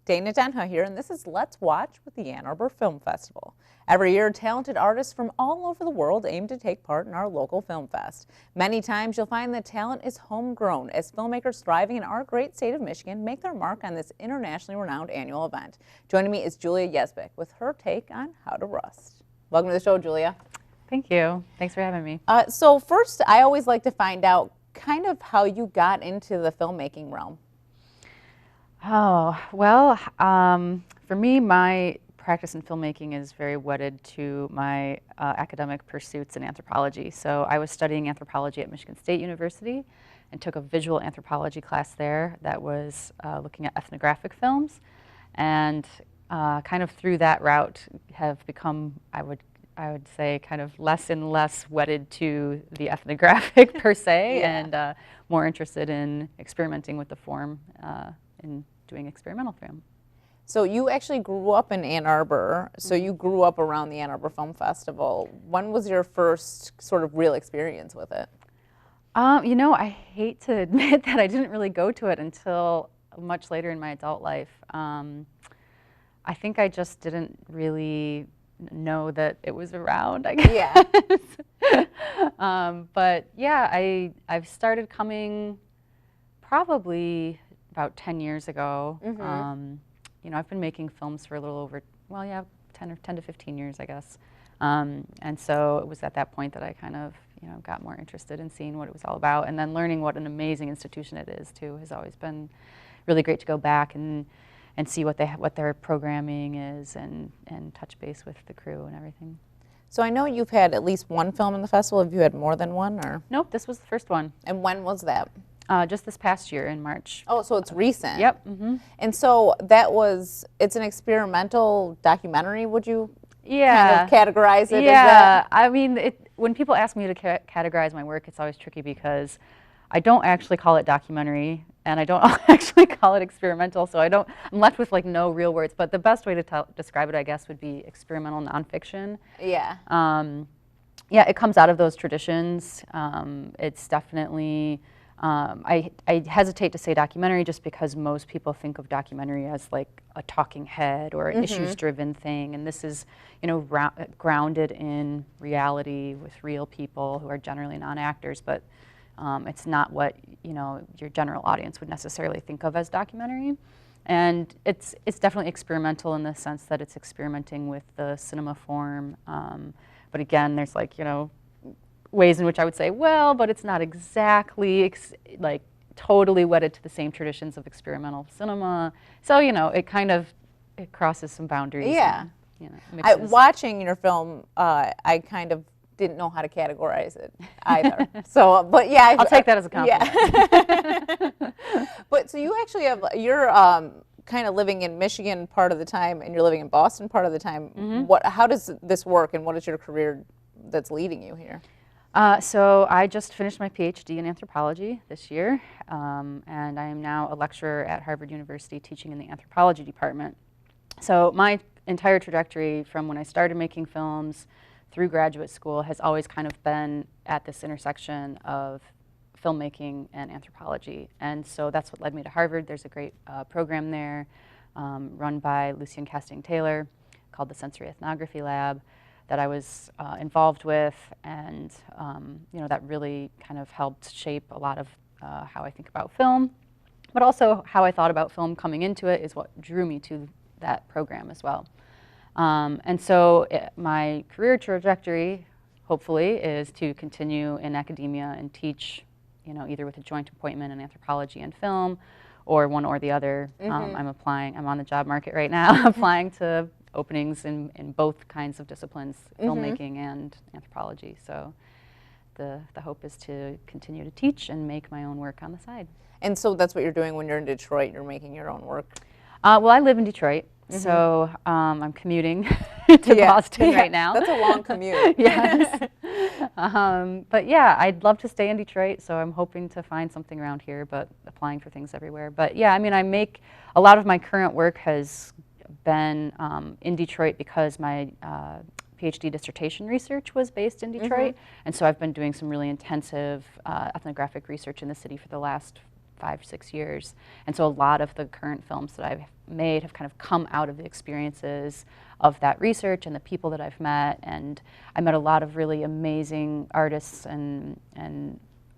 Dana Denha here, and this is Let's Watch with the Ann Arbor Film Festival. Every year, talented artists from all over the world aim to take part in our local film fest. Many times, you'll find that talent is homegrown as filmmakers thriving in our great state of Michigan make their mark on this internationally renowned annual event. Joining me is Julia Yezbick with her take on How to Rust. Welcome to the show, Julia. Thank you. Thanks for having me. So first, I always like to find out kind of how you got into the filmmaking realm. Oh, well, for me, my practice in filmmaking is very wedded to my academic pursuits in anthropology. So I was studying anthropology at Michigan State University and took a visual anthropology class there that was looking at ethnographic films. And kind of through that route have become, I would say, kind of less and less wedded to the ethnographic per se, and more interested in experimenting with the form in doing experimental film. So you actually grew up in Ann Arbor, so you grew up around the Ann Arbor Film Festival. When was your first sort of real experience with it? You know, I hate to admit that I didn't really go to it until much later in my adult life. I think I just didn't really know that it was around, I guess. Yeah. But yeah, I've started coming probably about 10 years ago. You know, I've been making films for a little over, well, yeah, 10 to 15 years, I guess. And so it was at that point that I kind of, you know, got more interested in seeing what it was all about, and then learning what an amazing institution it is too has always been really great to go back and see what their programming is, and touch base with the crew and everything. So I know you've had at least one film in the festival. Have you had more than one, or? Nope, this was the first one. And when was that? Just this past year in March. Oh, so it's recent. Yep. And so it's an experimental documentary, would you kind of categorize it as that? I mean, when people ask me to categorize my work, it's always tricky because I don't actually call it documentary, and I don't actually call it experimental, so I'm left with like no real words, but the best way to describe it, I guess, would be experimental nonfiction. Yeah. Yeah, it comes out of those traditions. It's definitely, I hesitate to say documentary just because most people think of documentary as like a talking head or an issues-driven thing, and this is, you know, grounded in reality with real people who are generally non-actors, but it's not what, you know, your general audience would necessarily think of as documentary. And it's definitely experimental in the sense that it's experimenting with the cinema form. But again, there's like, you know, ways in which I would say, well, but it's not exactly like totally wedded to the same traditions of experimental cinema. So, you know, it crosses some boundaries. Yeah. And, you know, watching your film, I kind of didn't know how to categorize it either. So, but yeah. I'll take that as a compliment. Yeah. But so you actually you're kind of living in Michigan part of the time, and you're living in Boston part of the time. How does this work, and what is your career that's leading you here? So I just finished my PhD in anthropology this year, and I am now a lecturer at Harvard University teaching in the anthropology department. So my entire trajectory from when I started making films through graduate school has always kind of been at this intersection of filmmaking and anthropology. And so that's what led me to Harvard. There's a great program there run by Lucian Casting-Taylor called the Sensory Ethnography Lab that I was involved with, and you know, that really kind of helped shape a lot of how I think about film, but also how I thought about film coming into it is what drew me to that program as well. And so my career trajectory, hopefully, is to continue in academia and teach, you know, either with a joint appointment in anthropology and film, or one or the other. I'm on the job market right now, applying to openings in both kinds of disciplines, filmmaking and anthropology. So the hope is to continue to teach and make my own work on the side. And so that's what you're doing when you're in Detroit, you're making your own work? Well, I live in Detroit. So I'm commuting to Boston right now. That's a long commute. Yes. But yeah, I'd love to stay in Detroit, so I'm hoping to find something around here, but applying for things everywhere. But yeah, I mean, a lot of my current work has been in Detroit because my PhD dissertation research was based in Detroit. And so I've been doing some really intensive ethnographic research in the city for the last 5, 6 years. And so a lot of the current films that I've made have kind of come out of the experiences of that research and the people that I've met. And I met a lot of really amazing artists and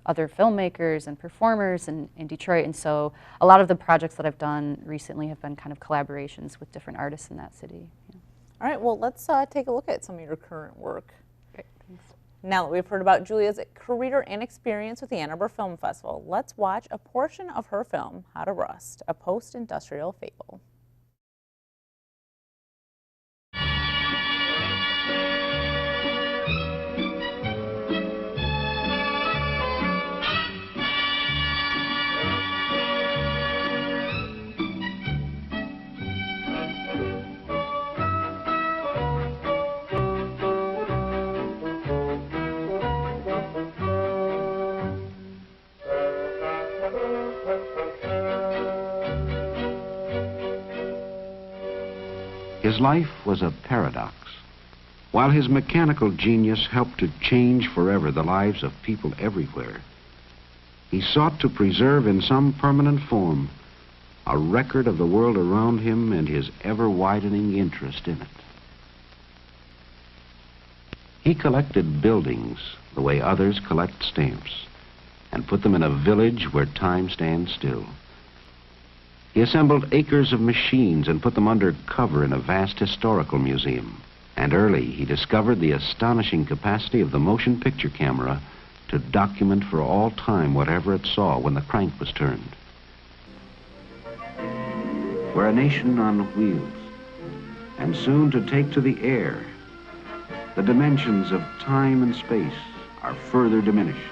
other filmmakers and performers in Detroit. And so a lot of the projects that I've done recently have been kind of collaborations with different artists in that city. Yeah. All right, well, let's take a look at some of your current work. Great, thanks. Now that we've heard about Julia's career and experience with the Ann Arbor Film Festival, let's watch a portion of her film, How to Rust, a post-industrial fable. His life was a paradox. While his mechanical genius helped to change forever the lives of people everywhere, he sought to preserve in some permanent form a record of the world around him and his ever-widening interest in it. He collected buildings the way others collect stamps and put them in a village where time stands still. He assembled acres of machines and put them under cover in a vast historical museum. And early, he discovered the astonishing capacity of the motion picture camera to document for all time whatever it saw when the crank was turned. We're a nation on wheels, and soon to take to the air. The dimensions of time and space are further diminished.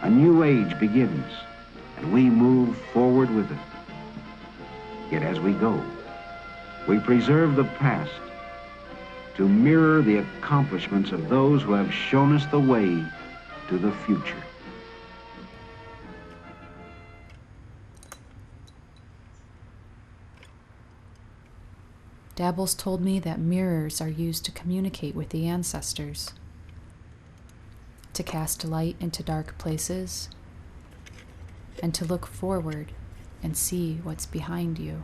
A new age begins, and we move forward with it. Yet as we go, we preserve the past to mirror the accomplishments of those who have shown us the way to the future. Dabbles told me that mirrors are used to communicate with the ancestors, to cast light into dark places, and to look forward and see what's behind you.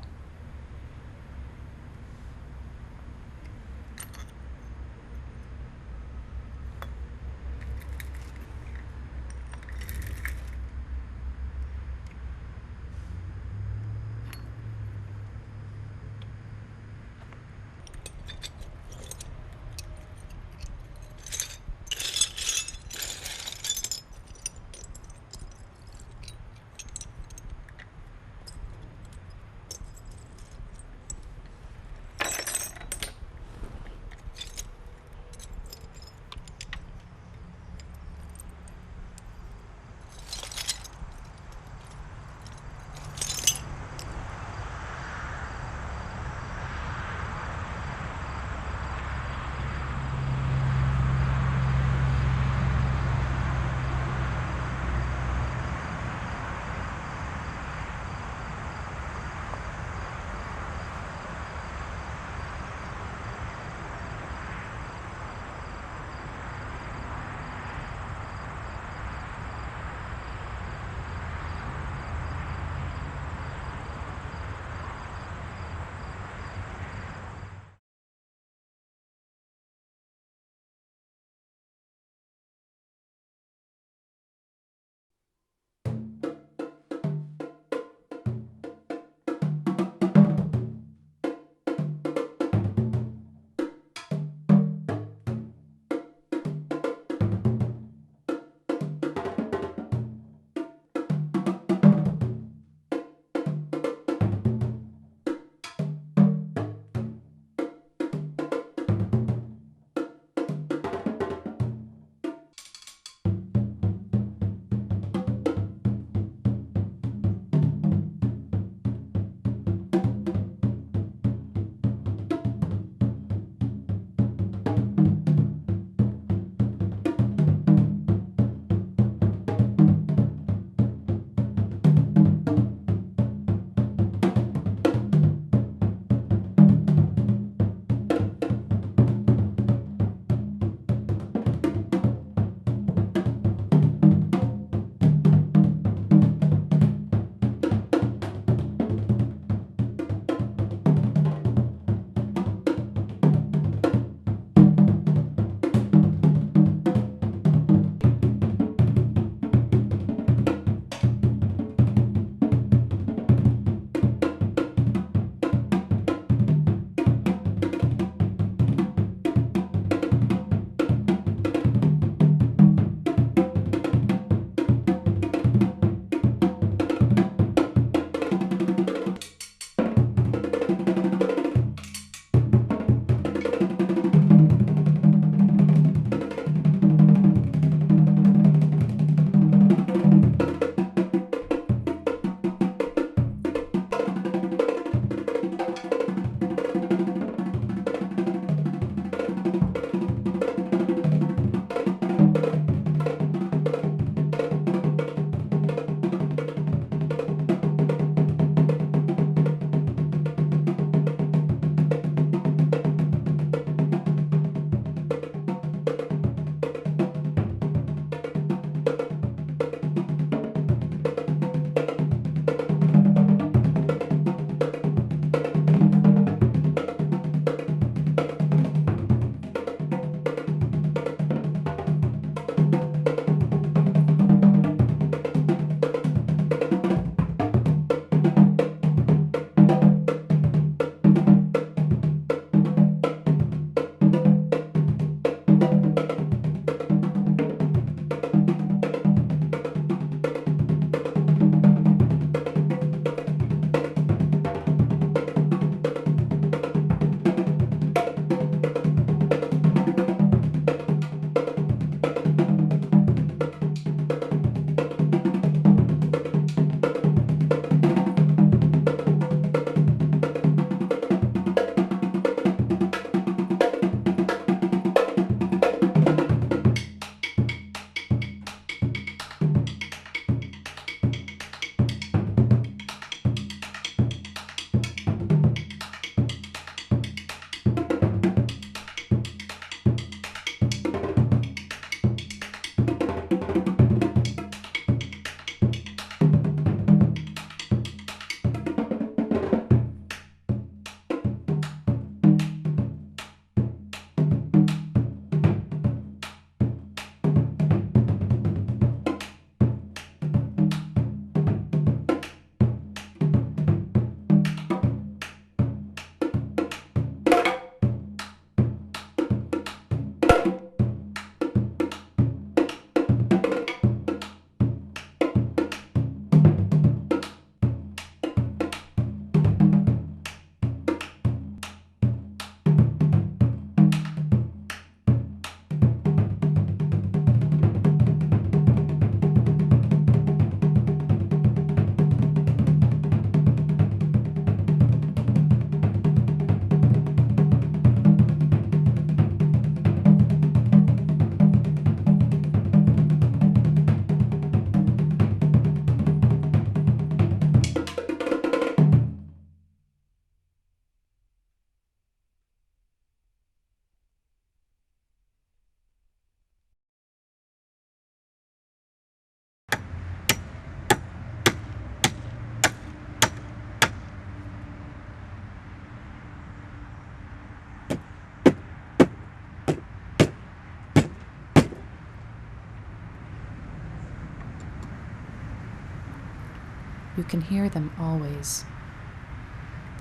You can hear them always.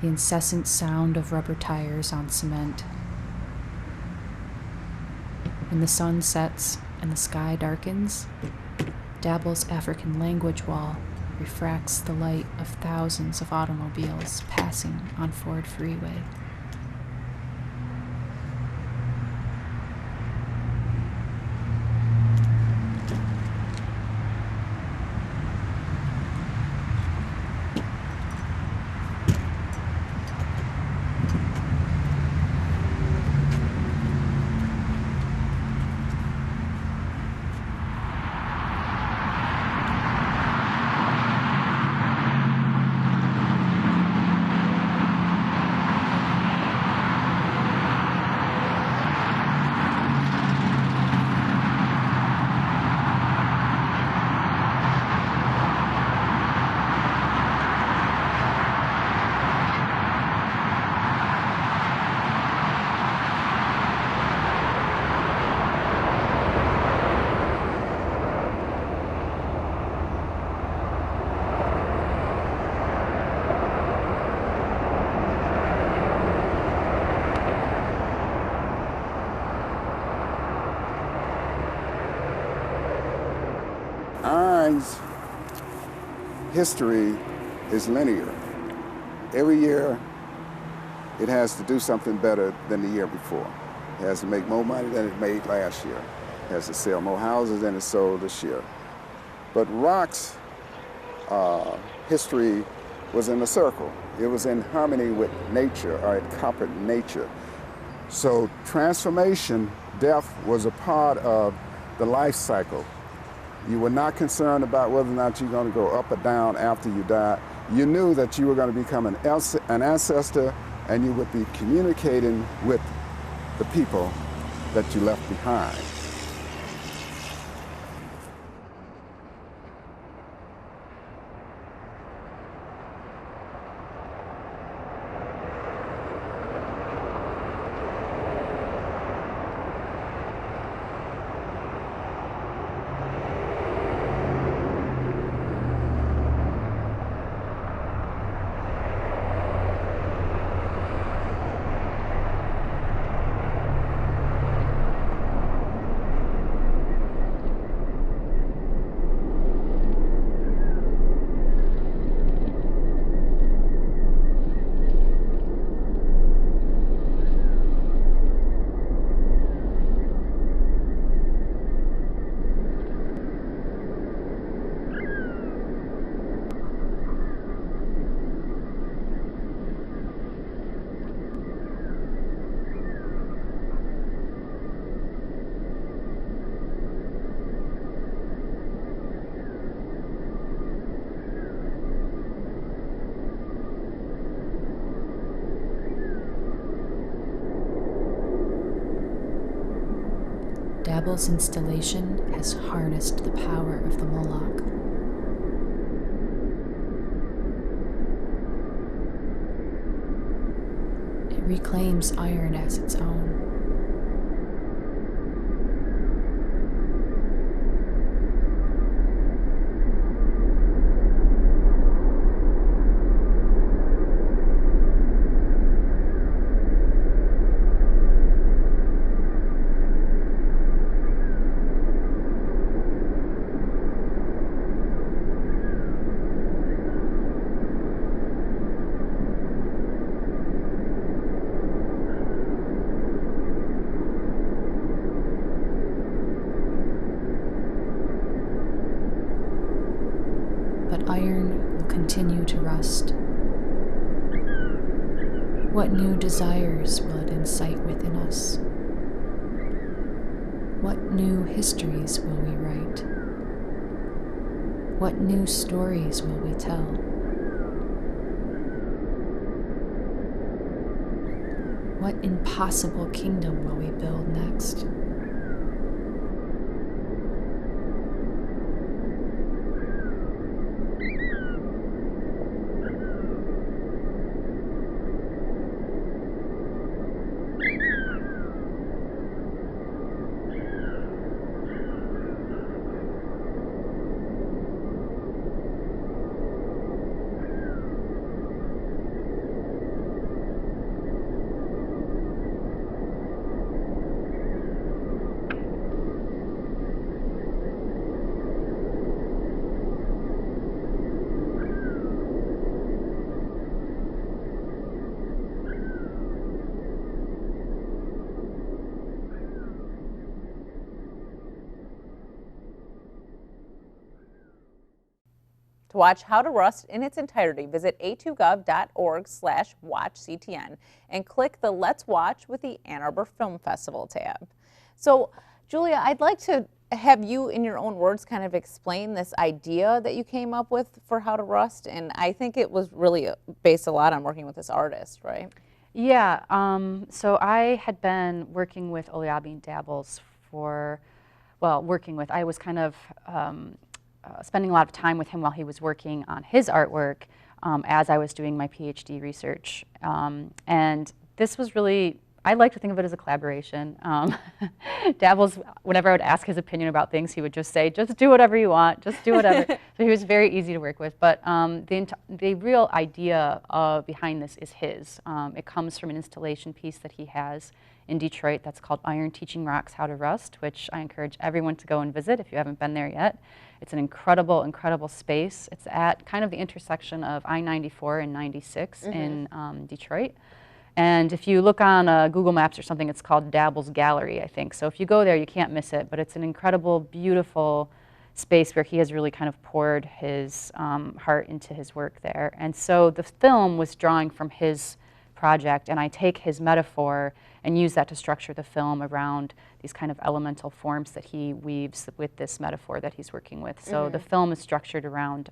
The incessant sound of rubber tires on cement. When the sun sets and the sky darkens, Dabble's African language wall refracts the light of thousands of automobiles passing on Ford Freeway. Iron's history is linear. Every year, it has to do something better than the year before. It has to make more money than it made last year. It has to sell more houses than it sold this year. But rock's history was in a circle. It was in harmony with nature, or it copied nature. So transformation, death, was a part of the life cycle. You were not concerned about whether or not you're going to go up or down after you die. You knew that you were going to become an ancestor, and you would be communicating with the people that you left behind. Dabble's installation has harnessed the power of the Moloch. It reclaims iron as its own. But iron will continue to rust. What new desires will it incite within us? What new histories will we write? What new stories will we tell? What impossible kingdom will we build next? To watch How to Rust in its entirety, visit a2gov.org/watchctn and click the Let's Watch with the Ann Arbor Film Festival tab. So, Julia, I'd like to have you, in your own words, kind of explain this idea that you came up with for How to Rust, and I think it was really based a lot on working with this artist, right? Yeah, so I had been working with Oluyabi Dabbles for, well, I was kind of spending a lot of time with him while he was working on his artwork as I was doing my PhD research. And this was really, I like to think of it as a collaboration. Dabbles, whenever I would ask his opinion about things, he would just say, just do whatever you want, just do whatever. So he was very easy to work with. But the real idea behind this is his. It comes from an installation piece that he has in Detroit that's called Iron Teaching Rocks How to Rust, which I encourage everyone to go and visit if you haven't been there yet. It's an incredible, incredible space. It's at kind of the intersection of I-94 and 96 in Detroit. And if you look on Google Maps or something, it's called Dabbles Gallery, I think. So if you go there, you can't miss it. But it's an incredible, beautiful space where he has really kind of poured his heart into his work there. And so the film was drawing from his project, and I take his metaphor and use that to structure the film around these kind of elemental forms that he weaves with this metaphor that he's working with. So the film is structured around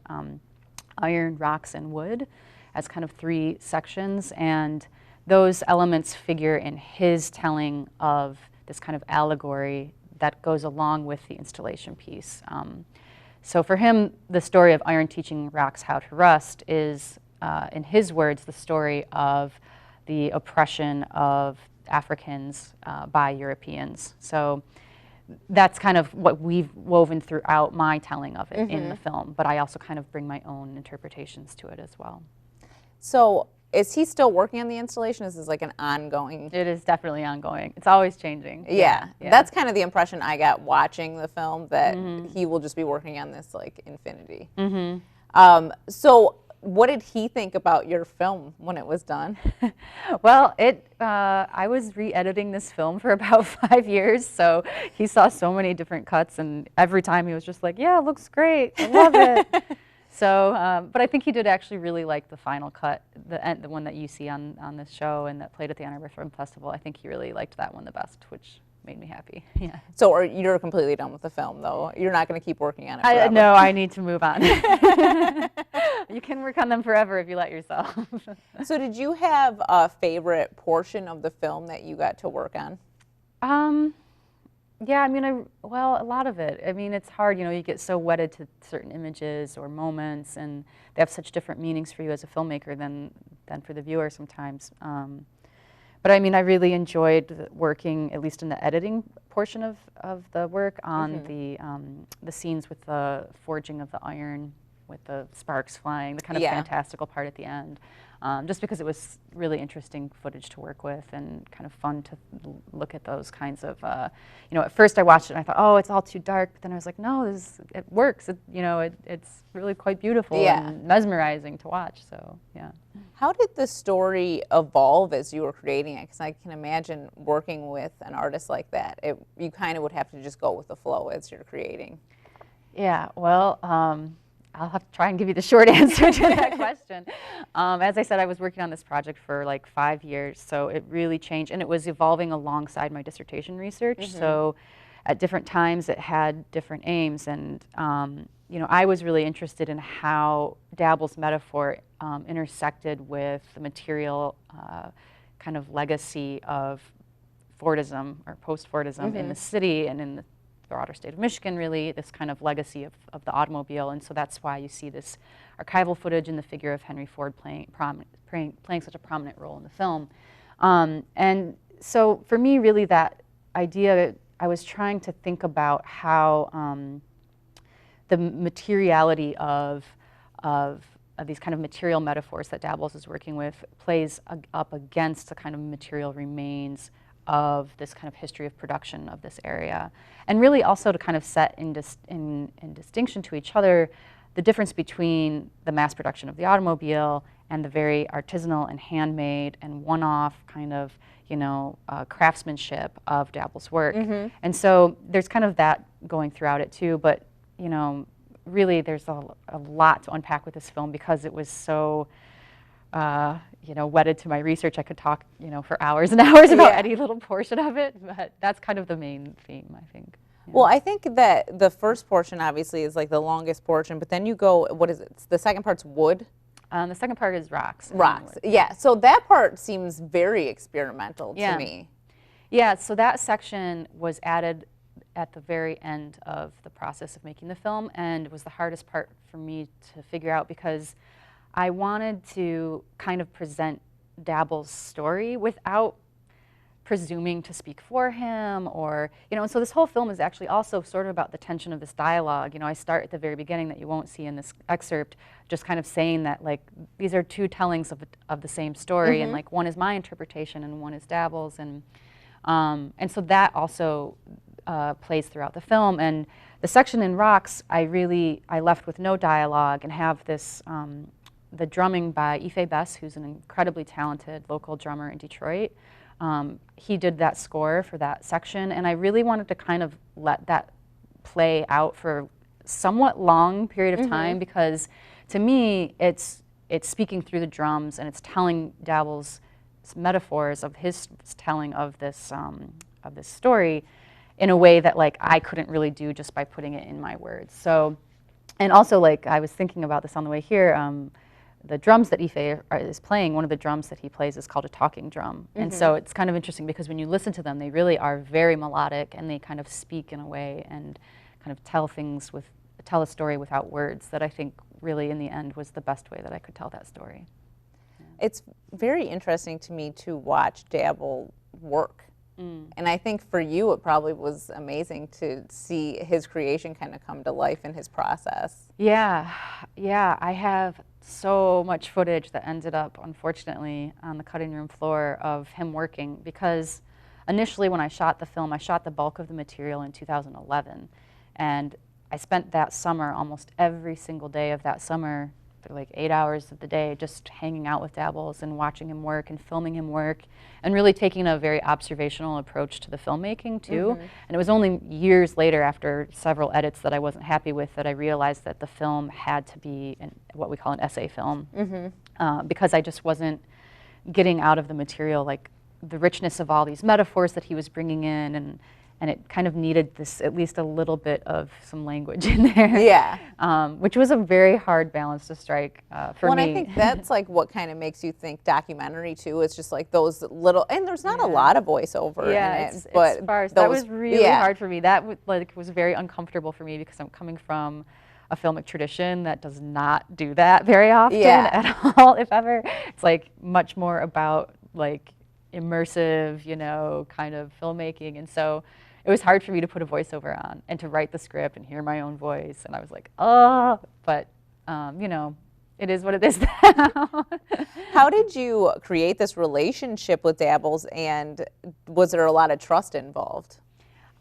iron, rocks, and wood as kind of three sections, and those elements figure in his telling of this kind of allegory that goes along with the installation piece. So for him, the story of Iron Teaching Rocks How to Rust is, in his words, the story of the oppression of Africans by Europeans. So that's kind of what we've woven throughout my telling of it in the film, but I also kind of bring my own interpretations to it as well. So is he still working on the installation? Is this like an ongoing? It is definitely ongoing. It's always changing. Yeah. That's kind of the impression I got watching the film, that he will just be working on this like infinity. So what did he think about your film when it was done? Well, I was re-editing this film for about 5 years, so he saw so many different cuts, and every time he was just like, yeah, it looks great, I love it. So, but I think he did actually really like the final cut, the one that you see on this show and that played at the Ann Arbor Film Festival. I think he really liked that one the best, which made me happy. Yeah. So you're completely done with the film, though? You're not going to keep working on it forever? No, I need to move on. You can work on them forever if you let yourself. So did you have a favorite portion of the film that you got to work on? Yeah, I mean, well, a lot of it. I mean, it's hard, you know, you get so wedded to certain images or moments, and they have such different meanings for you as a filmmaker than for the viewer sometimes. But I mean, I really enjoyed working, at least in the editing portion of the work, on the scenes with the forging of the iron, with the sparks flying, the kind of fantastical part at the end. Just because it was really interesting footage to work with and kind of fun to look at those kinds of, you know, at first I watched it and I thought, oh, it's all too dark, but then I was like, no, it works. You know, it's really quite beautiful and mesmerizing to watch, so yeah. How did the story evolve as you were creating it? Because I can imagine working with an artist like that, you kind of would have to just go with the flow as you're creating. Yeah, well, I'll have to try and give you the short answer to that question. As I said, I was working on this project for like 5 years, so it really changed, and it was evolving alongside my dissertation research. So at different times it had different aims, and you know, I was really interested in how Dabble's metaphor intersected with the material kind of legacy of Fordism or post-Fordism in the city and in the broader state of Michigan, really, this kind of legacy of the automobile. And so that's why you see this archival footage and the figure of Henry Ford playing such a prominent role in the film. And so for me, really, that idea, I was trying to think about how the materiality of these kind of material metaphors that Dabbles is working with plays up against the kind of material remains of this kind of history of production of this area, and really also to kind of set in distinction to each other the difference between the mass production of the automobile and the very artisanal and handmade and one-off kind of, you know, craftsmanship of Dabble's work. And so there's kind of that going throughout it too, but you know, really there's a lot to unpack with this film because it was so you know, wedded to my research. I could talk, you know, for hours and hours about any little portion of it, but that's kind of the main theme, I think. Yeah. Well, I think that the first portion obviously is like the longest portion, but then you go, what is it? The second part's wood? The second part is rocks. Rocks, yeah. So that part seems very experimental to me. Yeah, so that section was added at the very end of the process of making the film, and it was the hardest part for me to figure out because I wanted to kind of present Dabble's story without presuming to speak for him, or, you know, and so this whole film is actually also sort of about the tension of this dialogue. You know, I start at the very beginning that you won't see in this excerpt, just kind of saying that, like, these are two tellings of the same story, and like one is my interpretation and one is Dabble's, and so that also plays throughout the film. And the section in Rocks, I left with no dialogue and have this, the drumming by Ife Bess, who's an incredibly talented local drummer in Detroit. He did that score for that section, and I really wanted to kind of let that play out for a somewhat long period of time because to me it's speaking through the drums and it's telling Dabble's metaphors of his telling of this story in a way that like I couldn't really do just by putting it in my words. So, and also like I was thinking about this on the way here, the drums that Ife is playing, one of the drums that he plays is called a talking drum. And so it's kind of interesting because when you listen to them, they really are very melodic and they kind of speak in a way and kind of tell a story without words that I think really in the end was the best way that I could tell that story. It's very interesting to me to watch Dabble work. And I think for you, it probably was amazing to see his creation kind of come to life in his process. Yeah, I have so much footage that ended up, unfortunately, on the cutting room floor of him working because initially when I shot the film, I shot the bulk of the material in 2011. And I spent that summer, almost every single day of that summer, for like 8 hours of the day, just hanging out with Dabbles and watching him work and filming him work and really taking a very observational approach to the filmmaking too. And it was only years later after several edits that I wasn't happy with that I realized that the film had to be what we call an essay film because I just wasn't getting out of the material like the richness of all these metaphors that he was bringing in and it kind of needed this, at least a little bit of some language in there. Yeah. Which was a very hard balance to strike for me. Well, and I think that's like what kind of makes you think documentary too. It's just like those little, and there's not a lot of voiceover in it, but it's sparse. That was really hard for me. That was very uncomfortable for me because I'm coming from a filmic tradition that does not do that very often at all, if ever. It's like much more about like immersive, you know, kind of filmmaking, and so it was hard for me to put a voiceover on and to write the script and hear my own voice. And I was like, oh, but you know, it is what it is now. How did you create this relationship with Dabbles, and was there a lot of trust involved?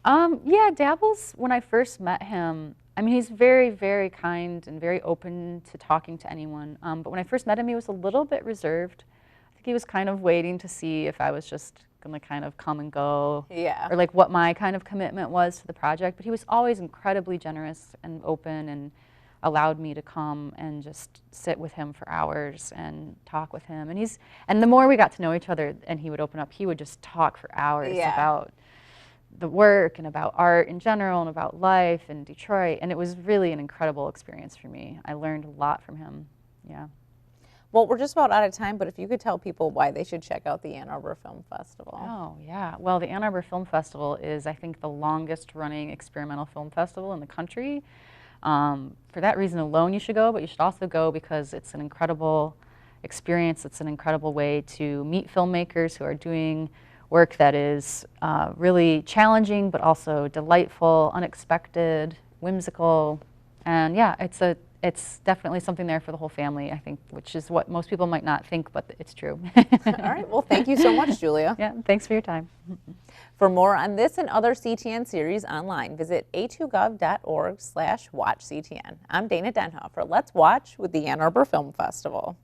Yeah, Dabbles, when I first met him, I mean, he's very, very kind and very open to talking to anyone. But when I first met him, he was a little bit reserved. I think he was kind of waiting to see if I was just gonna kind of come and go, or like what my kind of commitment was to the project. But he was always incredibly generous and open and allowed me to come and just sit with him for hours and talk with him. And the more we got to know each other and he would open up, he would just talk for hours about the work and about art in general and about life in Detroit. And it was really an incredible experience for me. I learned a lot from him, Well, we're just about out of time, but if you could tell people why they should check out the Ann Arbor Film Festival. Oh, yeah. Well, the Ann Arbor Film Festival is, I think, the longest running experimental film festival in the country. For that reason alone, you should go, but you should also go because it's an incredible experience. It's an incredible way to meet filmmakers who are doing work that is really challenging, but also delightful, unexpected, whimsical. And yeah, it's definitely something there for the whole family, I think, which is what most people might not think, but it's true. All right, well, thank you so much, Julia. Yeah, thanks for your time. For more on this and other CTN series online, visit a2gov.org/watchctn. I'm Dana Denhoff for Let's Watch with the Ann Arbor Film Festival.